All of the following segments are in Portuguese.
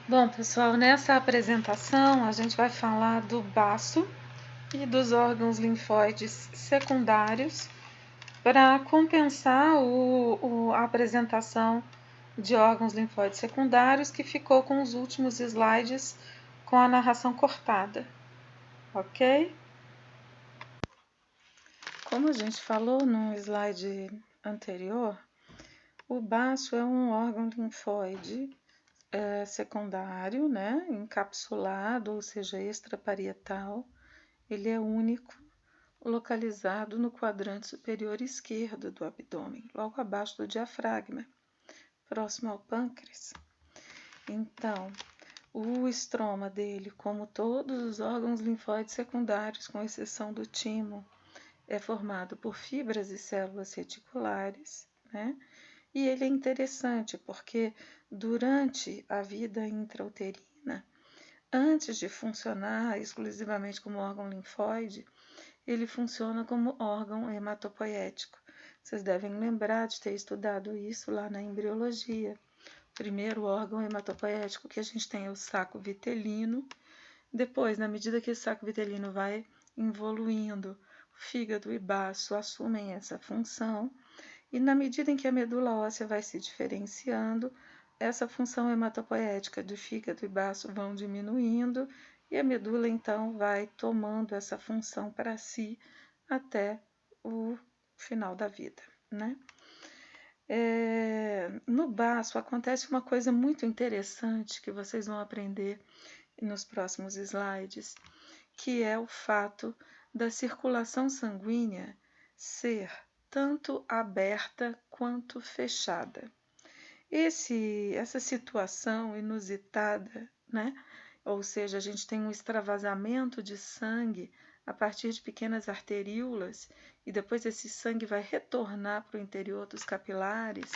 Bom, pessoal, nessa apresentação a gente vai falar do baço e dos órgãos linfóides secundários para compensar a apresentação de órgãos linfóides secundários que ficou com os últimos slides com a narração cortada, ok? Como a gente falou no slide anterior, o baço é um órgão linfóide secundário, né, encapsulado, ou seja, extraparietal. Ele é único, localizado no quadrante superior esquerdo do abdômen, logo abaixo do diafragma, próximo ao pâncreas. Então, o estroma dele, como todos os órgãos linfóides secundários, com exceção do timo, é formado por fibras e células reticulares, né? E ele é interessante porque durante a vida intrauterina, antes de funcionar exclusivamente como órgão linfóide, ele funciona como órgão hematopoético. Vocês devem lembrar de ter estudado isso lá na embriologia. O primeiro órgão hematopoético que a gente tem é o saco vitelino. Depois, na medida que esse saco vitelino vai evoluindo, o fígado e baço assumem essa função. E na medida em que a medula óssea vai se diferenciando, essa função hematopoética do fígado e baço vão diminuindo e a medula então vai tomando essa função para si até o final da vida, né? No baço acontece uma coisa muito interessante que vocês vão aprender nos próximos slides, que é o fato da circulação sanguínea ser tanto aberta quanto fechada. Essa situação inusitada, né? Ou seja, a gente tem um extravasamento de sangue a partir de pequenas arteríolas e depois esse sangue vai retornar para o interior dos capilares.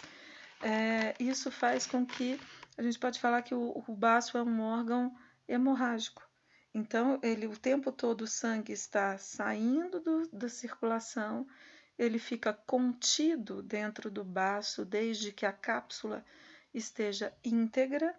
Isso faz com que a gente pode falar que o baço é um órgão hemorrágico. Então, o tempo todo o sangue está saindo da circulação, ele fica contido dentro do baço desde que a cápsula esteja íntegra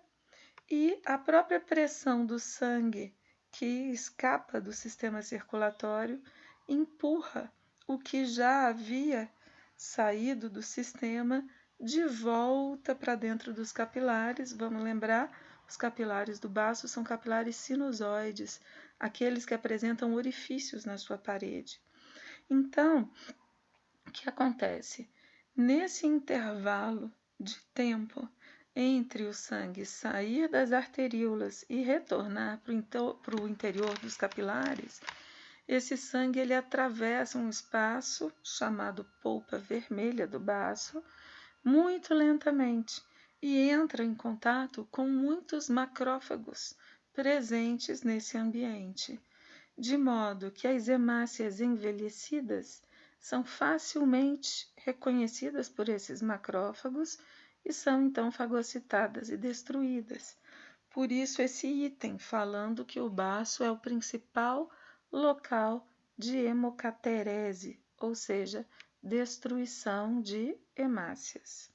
e a própria pressão do sangue que escapa do sistema circulatório empurra o que já havia saído do sistema de volta para dentro dos capilares. Vamos lembrar, os capilares do baço são capilares sinusoides, aqueles que apresentam orifícios na sua parede. Então, o que acontece? Nesse intervalo de tempo entre o sangue sair das arteríolas e retornar para o interior dos capilares, esse sangue ele atravessa um espaço chamado polpa vermelha do baço muito lentamente e entra em contato com muitos macrófagos presentes nesse ambiente, de modo que as hemácias envelhecidas são facilmente reconhecidas por esses macrófagos e são então fagocitadas e destruídas. Por isso, esse item falando que o baço é o principal local de hemocaterese, ou seja, destruição de hemácias.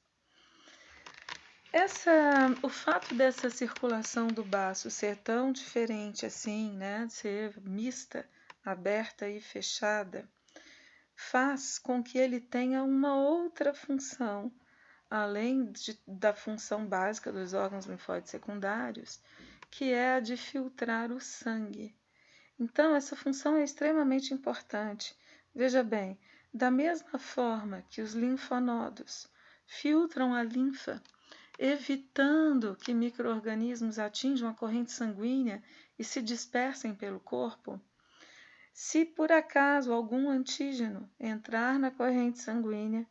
O fato dessa circulação do baço ser tão diferente assim, né, ser mista, aberta e fechada, faz com que ele tenha uma outra função, além da função básica dos órgãos linfóides secundários, que é a de filtrar o sangue. Então, essa função é extremamente importante. Veja bem, da mesma forma que os linfonodos filtram a linfa, evitando que micro-organismos atinjam a corrente sanguínea e se dispersem pelo corpo, se por acaso algum antígeno entrar na corrente sanguínea,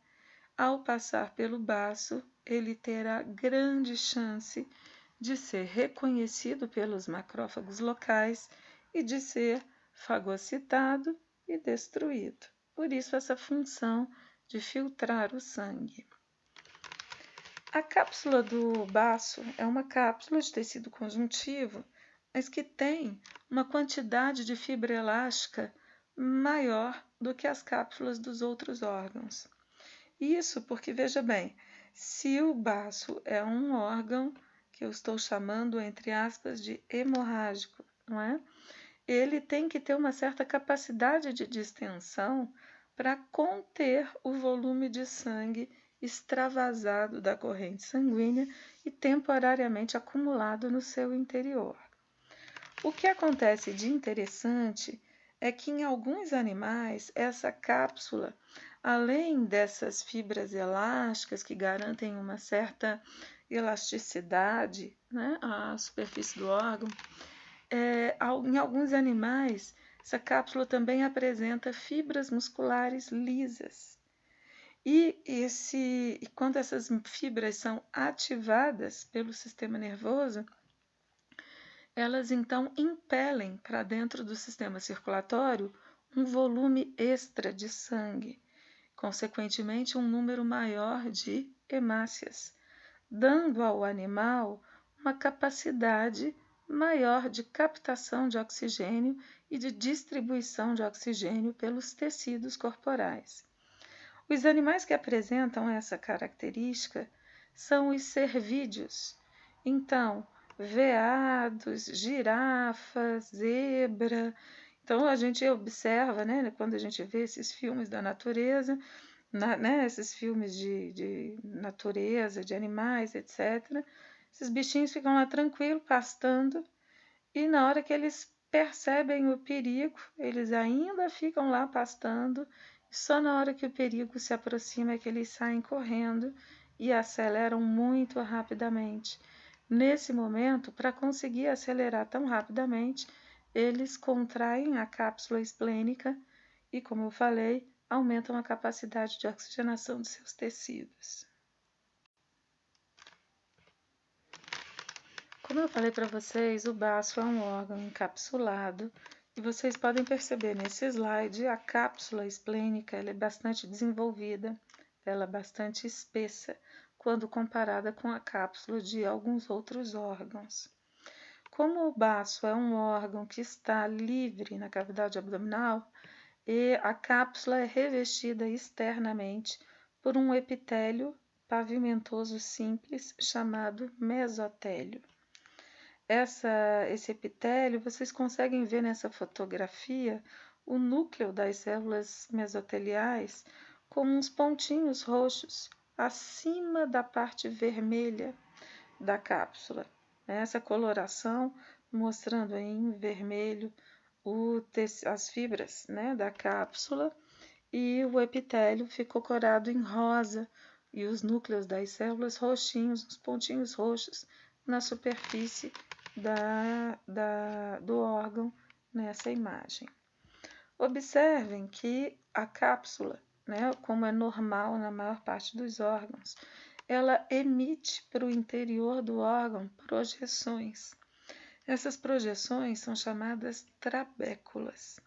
ao passar pelo baço, ele terá grande chance de ser reconhecido pelos macrófagos locais e de ser fagocitado e destruído. Por isso, essa função de filtrar o sangue. A cápsula do baço é uma cápsula de tecido conjuntivo, mas que tem uma quantidade de fibra elástica maior do que as cápsulas dos outros órgãos. Isso porque, veja bem, se o baço é um órgão que eu estou chamando, entre aspas, de hemorrágico, não é? Ele tem que ter uma certa capacidade de distensão para conter o volume de sangue extravasado da corrente sanguínea e temporariamente acumulado no seu interior. O que acontece de interessante é que em alguns animais essa cápsula, além dessas fibras elásticas que garantem uma certa elasticidade, né, à superfície do órgão, em alguns animais essa cápsula também apresenta fibras musculares lisas. E quando essas fibras são ativadas pelo sistema nervoso, elas então impelem para dentro do sistema circulatório um volume extra de sangue, consequentemente um número maior de hemácias, dando ao animal uma capacidade maior de captação de oxigênio e de distribuição de oxigênio pelos tecidos corporais. Os animais que apresentam essa característica são os cervídeos. Então, veados, girafas, zebra. Então, a gente observa, né, quando a gente vê esses filmes da natureza, né, esses filmes de natureza, de animais, etc., esses bichinhos ficam lá tranquilos, pastando, e na hora que eles percebem o perigo, eles ainda ficam lá pastando, e só na hora que o perigo se aproxima é que eles saem correndo e aceleram muito rapidamente. Nesse momento, para conseguir acelerar tão rapidamente, eles contraem a cápsula esplênica e, como eu falei, aumentam a capacidade de oxigenação de seus tecidos. Como eu falei para vocês, o baço é um órgão encapsulado e vocês podem perceber nesse slide a cápsula esplênica ela é bastante desenvolvida, ela é bastante espessa quando comparada com a cápsula de alguns outros órgãos. Como o baço é um órgão que está livre na cavidade abdominal, e a cápsula é revestida externamente por um epitélio pavimentoso simples chamado mesotélio. Esse epitélio, vocês conseguem ver nessa fotografia o núcleo das células mesoteliais com uns pontinhos roxos acima da parte vermelha da cápsula. Essa coloração mostrando em vermelho as fibras, né, da cápsula, e o epitélio ficou corado em rosa e os núcleos das células roxinhos, os pontinhos roxos na superfície do órgão nessa imagem. Observem que a cápsula, né, como é normal na maior parte dos órgãos, ela emite para o interior do órgão projeções. Essas projeções são chamadas trabéculas.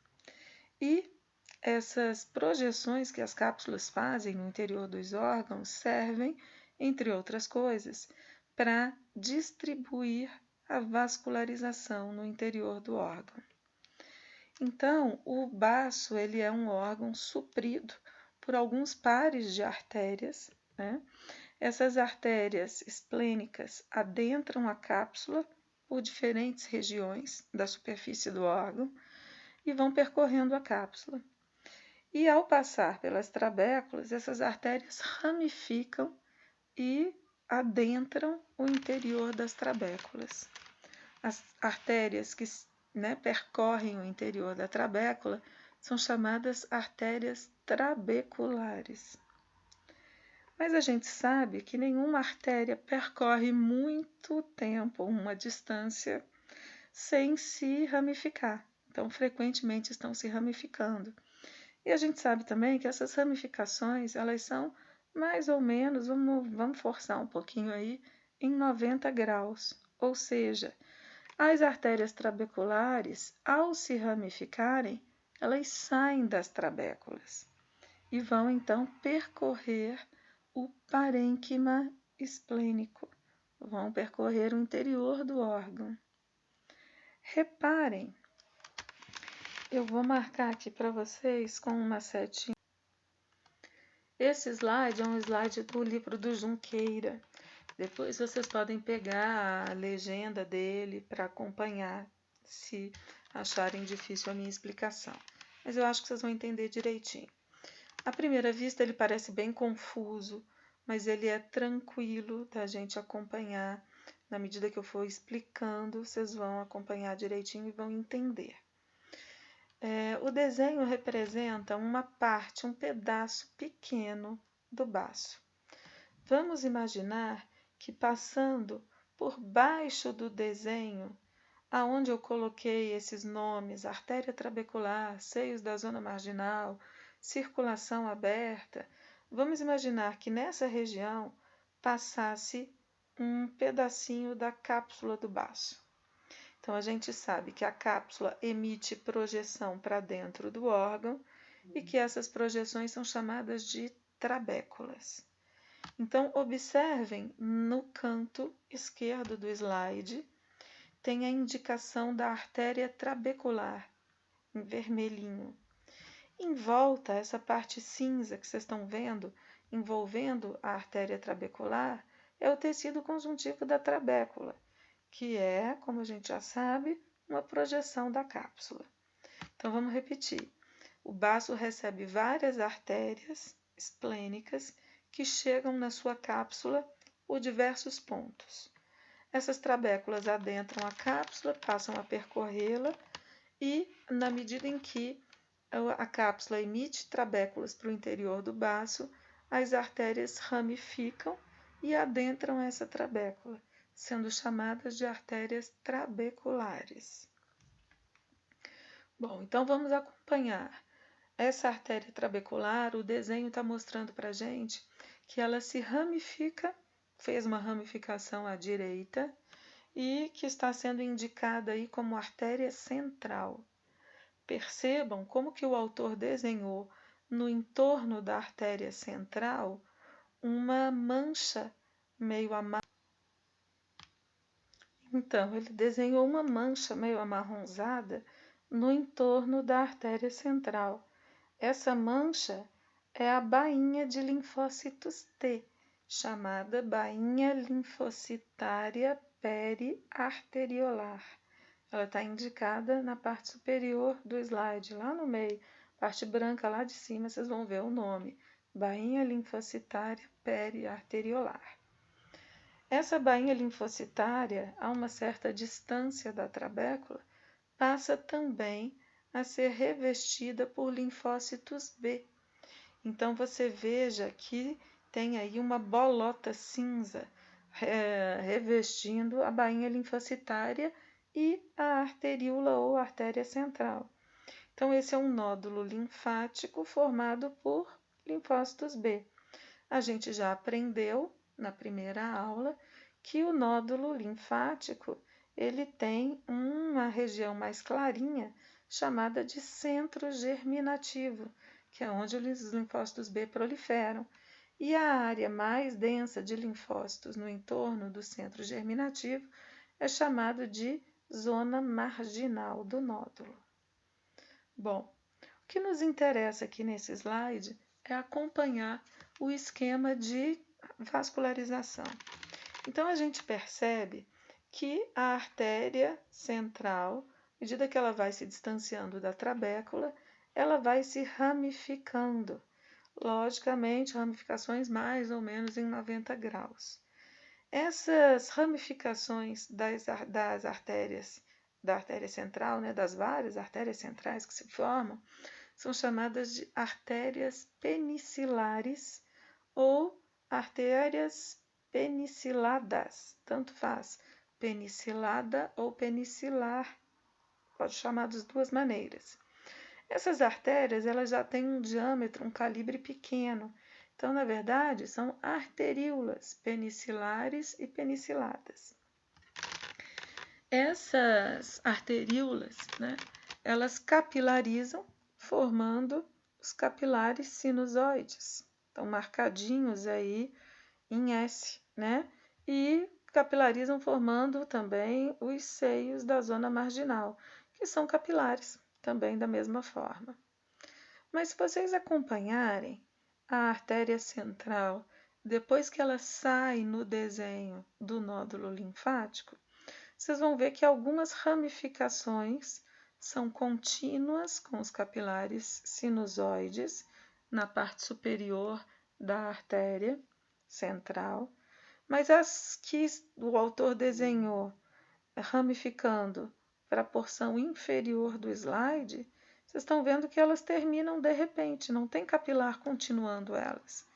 E essas projeções que as cápsulas fazem no interior dos órgãos servem, entre outras coisas, para distribuir a vascularização no interior do órgão. Então, o baço ele é um órgão suprido por alguns pares de artérias, né? Essas artérias esplênicas adentram a cápsula por diferentes regiões da superfície do órgão e vão percorrendo a cápsula. E ao passar pelas trabéculas, essas artérias ramificam e adentram o interior das trabéculas. As artérias que, né, percorrem o interior da trabécula são chamadas artérias trabeculares. Mas a gente sabe que nenhuma artéria percorre muito tempo, uma distância, sem se ramificar. Então, frequentemente estão se ramificando. E a gente sabe também que essas ramificações, elas são mais ou menos, vamos forçar um pouquinho aí, em 90 graus. Ou seja, as artérias trabeculares, ao se ramificarem, elas saem das trabéculas e vão então percorrer o parênquima esplênico, vão percorrer o interior do órgão. Reparem, eu vou marcar aqui para vocês com uma setinha. Esse slide é um slide do livro do Junqueira. Depois vocês podem pegar a legenda dele para acompanhar, se acharem difícil a minha explicação. Mas eu acho que vocês vão entender direitinho. À primeira vista ele parece bem confuso, mas ele é tranquilo da gente acompanhar. Na medida que eu for explicando, vocês vão acompanhar direitinho e vão entender. O desenho representa uma parte, um pedaço pequeno do baço. Vamos imaginar que passando por baixo do desenho, aonde eu coloquei esses nomes, artéria trabecular, seios da zona marginal, circulação aberta, vamos imaginar que nessa região passasse um pedacinho da cápsula do baço. Então, a gente sabe que a cápsula emite projeção para dentro do órgão e que essas projeções são chamadas de trabéculas. Então, observem no canto esquerdo do slide, tem a indicação da artéria trabecular, em vermelhinho. Em volta, essa parte cinza que vocês estão vendo, envolvendo a artéria trabecular, é o tecido conjuntivo da trabécula, que é, como a gente já sabe, uma projeção da cápsula. Então, vamos repetir. O baço recebe várias artérias esplênicas que chegam na sua cápsula por diversos pontos. Essas trabéculas adentram a cápsula, passam a percorrê-la e, na medida em que a cápsula emite trabéculas para o interior do baço, as artérias ramificam e adentram essa trabécula, sendo chamadas de artérias trabeculares. Bom, então vamos acompanhar. Essa artéria trabecular, o desenho está mostrando para a gente que ela se ramifica, fez uma ramificação à direita e que está sendo indicada aí como artéria central. Percebam como que o autor desenhou no entorno da artéria central uma mancha meio amarronzada. Então, ele desenhou uma mancha meio amarronzada no entorno da artéria central. Essa mancha é a bainha de linfócitos T, chamada bainha linfocitária periarteriolar. Ela está indicada na parte superior do slide, lá no meio, parte branca lá de cima, vocês vão ver o nome, bainha linfocitária periarteriolar. Essa bainha linfocitária, a uma certa distância da trabécula, passa também a ser revestida por linfócitos B. Então, você veja que tem aí uma bolota cinza revestindo a bainha linfocitária e a arteríola ou artéria central. Então, esse é um nódulo linfático formado por linfócitos B. A gente já aprendeu na primeira aula que o nódulo linfático ele tem uma região mais clarinha chamada de centro germinativo, que é onde os linfócitos B proliferam. E a área mais densa de linfócitos no entorno do centro germinativo é chamada de zona marginal do nódulo. Bom, o que nos interessa aqui nesse slide é acompanhar o esquema de vascularização. Então, a gente percebe que a artéria central, à medida que ela vai se distanciando da trabécula, ela vai se ramificando. Logicamente, ramificações mais ou menos em 90 graus. Essas ramificações das artérias, da artéria central, né, das várias artérias centrais que se formam, são chamadas de artérias penicilares ou artérias peniciladas, tanto faz, penicilada ou penicilar, pode chamar das duas maneiras. Essas artérias elas já têm um diâmetro, um calibre pequeno, então, na verdade, são arteríolas penicilares e peniciladas. Essas arteríolas, né, elas capilarizam, formando os capilares sinusoides, estão marcadinhos aí em S, né? E capilarizam formando também os seios da zona marginal, que são capilares, também da mesma forma. Mas se vocês acompanharem a artéria central depois que ela sai no desenho do nódulo linfático, vocês vão ver que algumas ramificações são contínuas com os capilares sinusoides na parte superior da artéria central, mas as que o autor desenhou ramificando para a porção inferior do slide, vocês estão vendo que elas terminam de repente, não tem capilar continuando elas.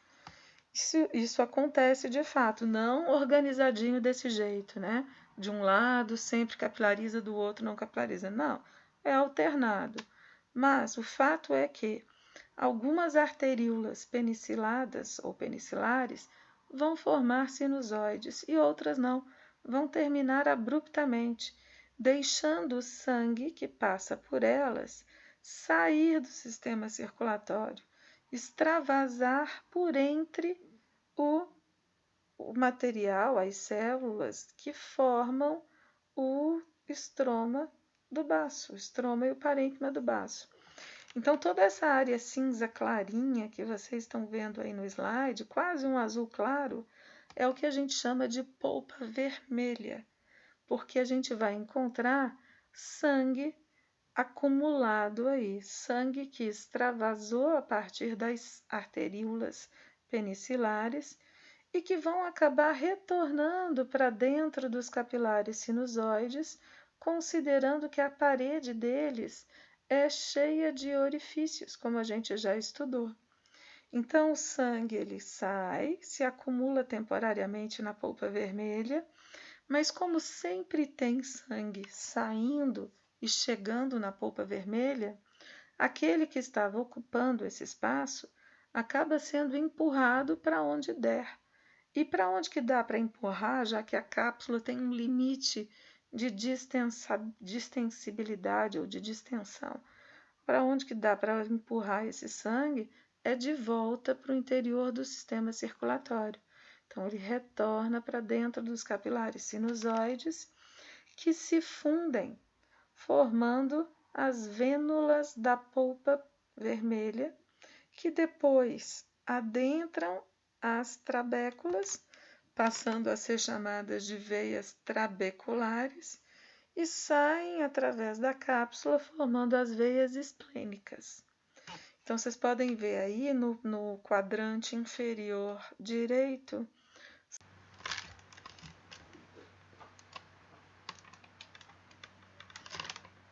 Isso acontece de fato, não organizadinho desse jeito, né? De um lado sempre capilariza, do outro não capilariza. Não, é alternado. Mas o fato é que algumas arteríolas peniciladas ou penicilares vão formar sinusoides e outras não, vão terminar abruptamente, deixando o sangue que passa por elas sair do sistema circulatório, extravasar por entre o material, as células que formam o estroma do baço, o estroma e o parênquima do baço. Então, toda essa área cinza clarinha que vocês estão vendo aí no slide, quase um azul claro, é o que a gente chama de polpa vermelha, porque a gente vai encontrar sangue acumulado aí, sangue que extravasou a partir das arteríolas penicilares e que vão acabar retornando para dentro dos capilares sinusoides, considerando que a parede deles é cheia de orifícios, como a gente já estudou. Então, o sangue ele sai, se acumula temporariamente na polpa vermelha, mas como sempre tem sangue saindo e chegando na polpa vermelha, aquele que estava ocupando esse espaço acaba sendo empurrado para onde der. E para onde que dá para empurrar, já que a cápsula tem um limite de distensibilidade ou de distensão? Para onde que dá para empurrar esse sangue é de volta para o interior do sistema circulatório. Então, ele retorna para dentro dos capilares sinusoides que se fundem, formando as vênulas da polpa vermelha, que depois adentram as trabéculas, passando a ser chamadas de veias trabeculares, e saem através da cápsula, formando as veias esplênicas. Então, vocês podem ver aí no quadrante inferior direito,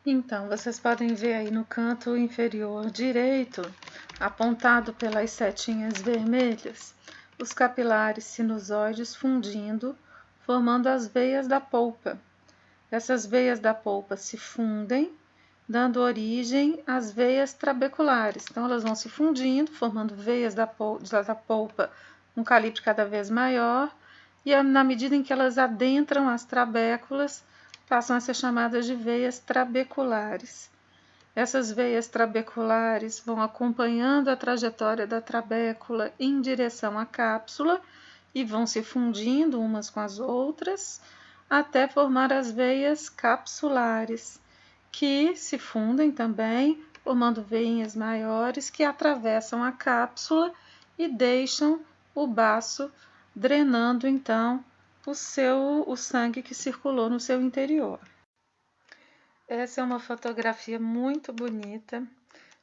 então, vocês podem ver aí no canto inferior direito, apontado pelas setinhas vermelhas, os capilares sinusoides fundindo, formando as veias da polpa. Essas veias da polpa se fundem, dando origem às veias trabeculares. Então, elas vão se fundindo, formando veias da polpa um calibre cada vez maior, e na medida em que elas adentram as trabéculas, passam a ser chamadas de veias trabeculares. Essas veias trabeculares vão acompanhando a trajetória da trabécula em direção à cápsula e vão se fundindo umas com as outras até formar as veias capsulares, que se fundem também, formando veinhas maiores que atravessam a cápsula e deixam o baço drenando então o sangue que circulou no seu interior. Essa é uma fotografia muito bonita,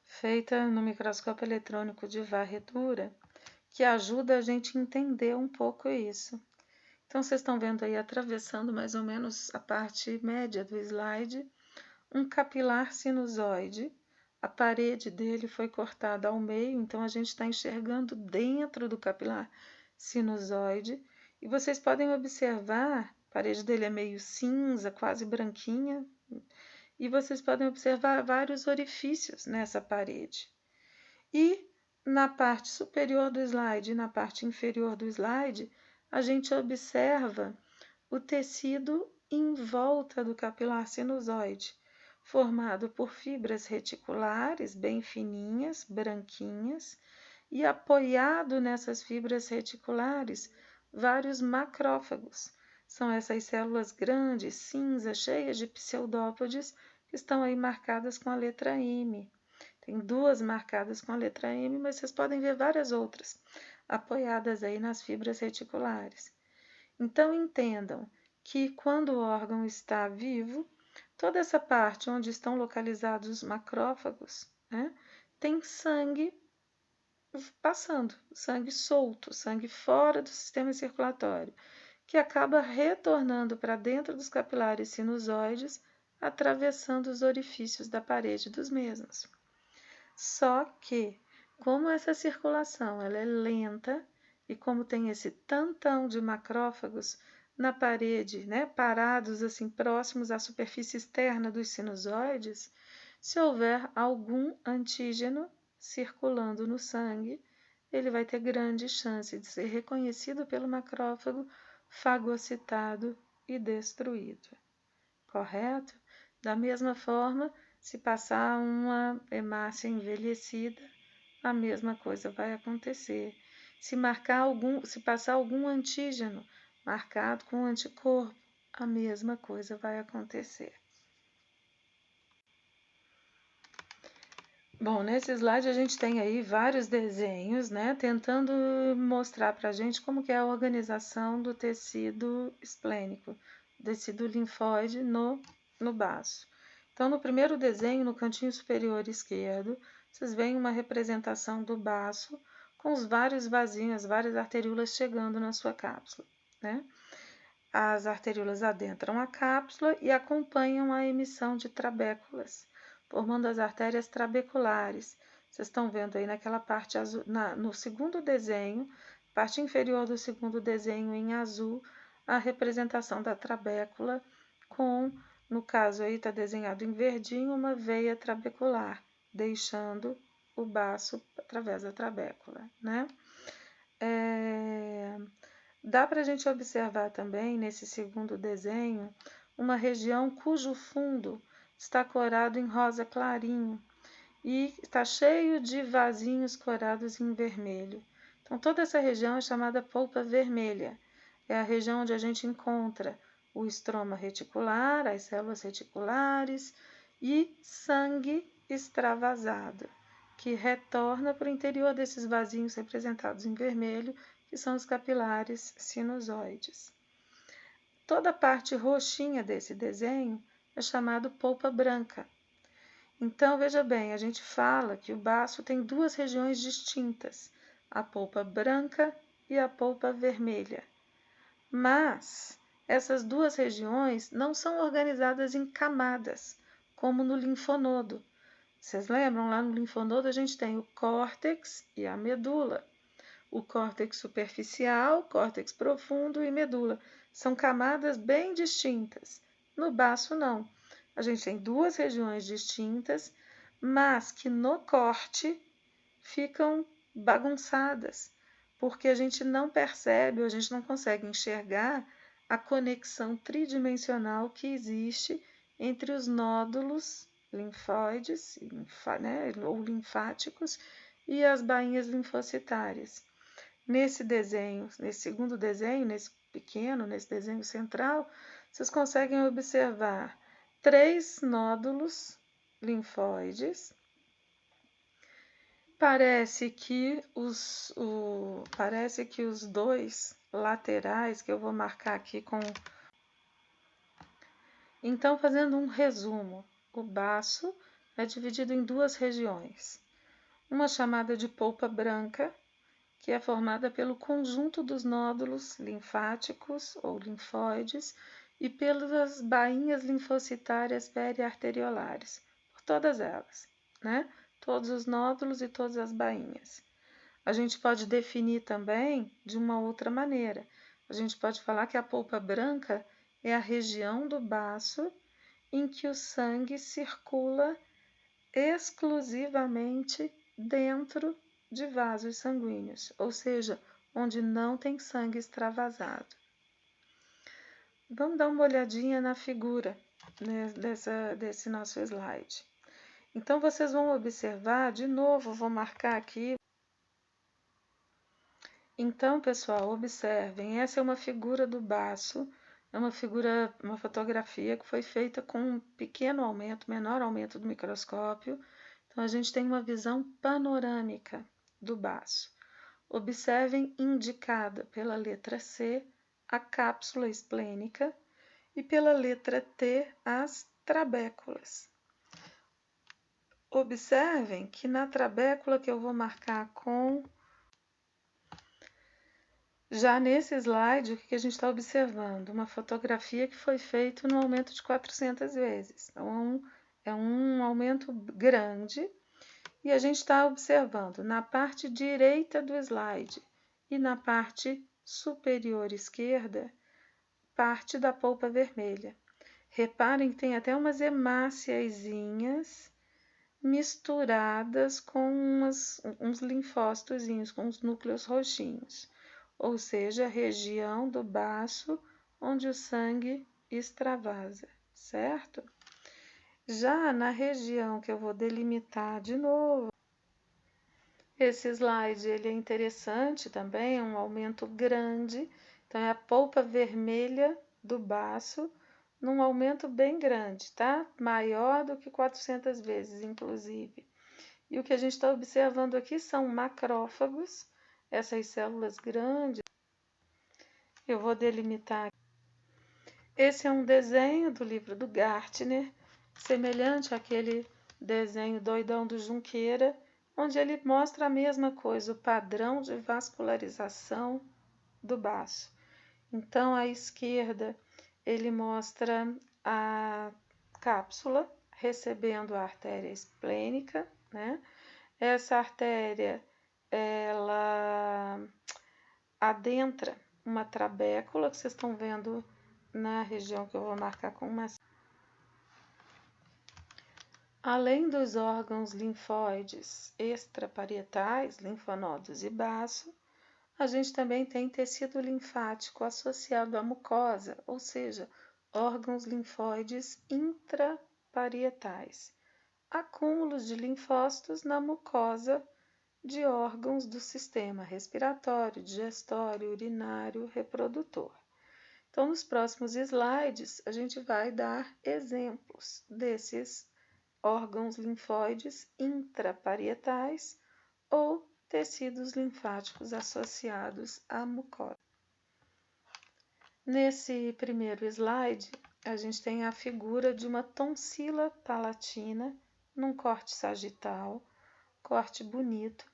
feita no microscópio eletrônico de varredura, que ajuda a gente a entender um pouco isso. Então, vocês estão vendo aí, atravessando mais ou menos a parte média do slide, um capilar sinusoide. A parede dele foi cortada ao meio, então a gente está enxergando dentro do capilar sinusoide. E vocês podem observar, a parede dele é meio cinza, quase branquinha, e vocês podem observar vários orifícios nessa parede. E na parte superior do slide e na parte inferior do slide, a gente observa o tecido em volta do capilar sinusoide, formado por fibras reticulares bem fininhas, branquinhas, e apoiado nessas fibras reticulares, vários macrófagos. São essas células grandes, cinzas, cheias de pseudópodes, que estão aí marcadas com a letra M. Tem duas marcadas com a letra M, mas vocês podem ver várias outras. apoiadas aí nas fibras reticulares. Então entendam que quando o órgão está vivo, toda essa parte onde estão localizados os macrófagos, né, tem sangue passando, sangue solto, sangue fora do sistema circulatório, que acaba retornando para dentro dos capilares sinusoides, atravessando os orifícios da parede dos mesmos. Só que, como essa circulação ela é lenta e como tem esse tantão de macrófagos na parede, né, parados assim próximos à superfície externa dos sinusoides, se houver algum antígeno circulando no sangue, ele vai ter grande chance de ser reconhecido pelo macrófago, fagocitado e destruído. Correto? Da mesma forma, se passar uma hemácia envelhecida, a mesma coisa vai acontecer. Se passar algum antígeno marcado com anticorpo, a mesma coisa vai acontecer. Bom, nesse slide a gente tem aí vários desenhos, né, tentando mostrar para a gente como que é a organização do tecido esplênico, tecido linfóide no baço. Então, no primeiro desenho, no cantinho superior esquerdo, vocês veem uma representação do baço com os vários vasinhos, as várias arteríolas chegando na sua cápsula, né? As arteríolas adentram a cápsula e acompanham a emissão de trabéculas, formando as artérias trabeculares. Vocês estão vendo aí naquela parte azul, no segundo desenho, parte inferior do segundo desenho em azul, a representação da trabécula com, no caso aí está desenhado em verdinho, uma veia trabecular, deixando o baço através da trabécula, né? Dá para a gente observar também nesse segundo desenho uma região cujo fundo está corado em rosa clarinho e está cheio de vasinhos corados em vermelho. Então, toda essa região é chamada polpa vermelha. É a região onde a gente encontra o estroma reticular, as células reticulares e sangue extravasado, que retorna para o interior desses vasinhos representados em vermelho, que são os capilares sinusoides. Toda a parte roxinha desse desenho é chamado polpa branca. Então, veja bem, a gente fala que o baço tem duas regiões distintas, a polpa branca e a polpa vermelha. Mas essas duas regiões não são organizadas em camadas, como no linfonodo. Vocês lembram? Lá no linfonodo a gente tem o córtex e a medula. O córtex superficial, córtex profundo e medula. São camadas bem distintas. No baço, não. A gente tem duas regiões distintas, mas que no corte ficam bagunçadas, porque a gente não percebe, ou a gente não consegue enxergar a conexão tridimensional que existe entre os nódulos linfóides, né, ou linfáticos, e as bainhas linfocitárias. Nesse desenho, nesse segundo desenho, nesse pequeno, nesse desenho central, vocês conseguem observar 3 nódulos linfóides. Parece que os 2 laterais, que eu vou marcar aqui com... Então, fazendo um resumo, o baço é dividido em 2 regiões. Uma chamada de polpa branca, que é formada pelo conjunto dos nódulos linfáticos ou linfóides e pelas bainhas linfocitárias periarteriolares, por todas elas, né? Todos os nódulos e todas as bainhas. A gente pode definir também de uma outra maneira. A gente pode falar que a polpa branca é a região do baço em que o sangue circula exclusivamente dentro de vasos sanguíneos, ou seja, onde não tem sangue extravasado. Vamos dar uma olhadinha na figura, né, desse nosso slide. Então, vocês vão observar, de novo, vou marcar aqui. Então, pessoal, observem, essa é uma figura do baço, é uma fotografia que foi feita com um pequeno aumento, menor aumento do microscópio. Então, a gente tem uma visão panorâmica do baço. Observem indicada pela letra C a cápsula esplênica e pela letra T as trabéculas. Observem que na trabécula que eu vou marcar com... Já nesse slide, o que a gente está observando? Uma fotografia que foi feita no aumento de 400 vezes. Então, é um aumento grande. E a gente está observando na parte direita do slide e na parte superior esquerda, parte da polpa vermelha. Reparem que tem até umas hemáciazinhas misturadas com uns linfócitozinhos, com os núcleos roxinhos, ou seja, a região do baço onde o sangue extravasa, certo? Já na região que eu vou delimitar de novo, esse slide ele é interessante também, é um aumento grande, então é a polpa vermelha do baço, num aumento bem grande, tá? Maior do que 400 vezes, inclusive. E o que a gente está observando aqui são macrófagos, essas células grandes. Eu vou delimitar. Esse é um desenho do livro do Gartner, semelhante àquele desenho doidão do Junqueira, onde ele mostra a mesma coisa, o padrão de vascularização do baço. Então, à esquerda, ele mostra a cápsula recebendo a artéria esplênica, né? Essa artéria, ela adentra uma trabécula, que vocês estão vendo na região que eu vou marcar com uma... Além dos órgãos linfóides extraparietais, linfonodos e baço, a gente também tem tecido linfático associado à mucosa, ou seja, órgãos linfóides intraparietais. Acúmulos de linfócitos na mucosa de órgãos do sistema respiratório, digestório, urinário, reprodutor. Então, nos próximos slides, a gente vai dar exemplos desses órgãos linfóides intraparietais ou tecidos linfáticos associados à mucosa. Nesse primeiro slide, a gente tem a figura de uma tonsila palatina num corte sagital, corte bonito,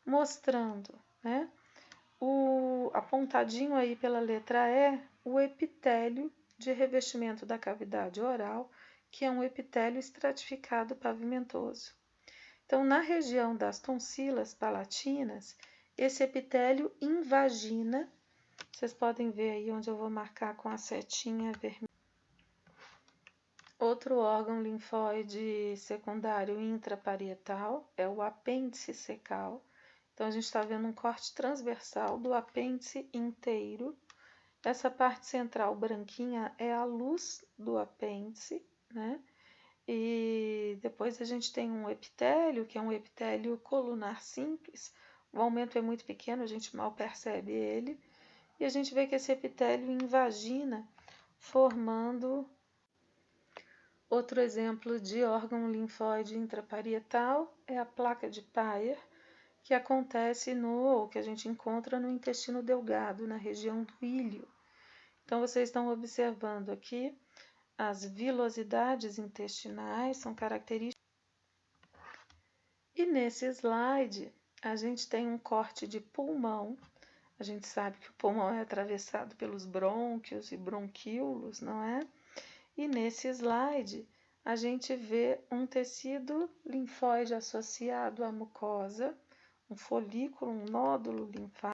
mostrando, né, apontadinho aí pela letra E, o epitélio de revestimento da cavidade oral, que é um epitélio estratificado pavimentoso. Então, na região das tonsilas palatinas, esse epitélio invagina, vocês podem ver aí onde eu vou marcar com a setinha vermelha. Outro órgão linfóide secundário intraparietal é o apêndice cecal. Então, a gente está vendo um corte transversal do apêndice inteiro. Essa parte central branquinha é a luz do apêndice, né? E depois a gente tem um epitélio, que é um epitélio colunar simples. O aumento é muito pequeno, a gente mal percebe ele. E a gente vê que esse epitélio invagina, formando... Outro exemplo de órgão linfóide intraparietal é a placa de Peyer, que acontece ou que a gente encontra no intestino delgado, na região do ilho. Então, vocês estão observando aqui as vilosidades intestinais, são características. E nesse slide, a gente tem um corte de pulmão. A gente sabe que o pulmão é atravessado pelos brônquios e bronquíolos, não é? E nesse slide, a gente vê um tecido linfóide associado à mucosa, um folículo, um nódulo linfático.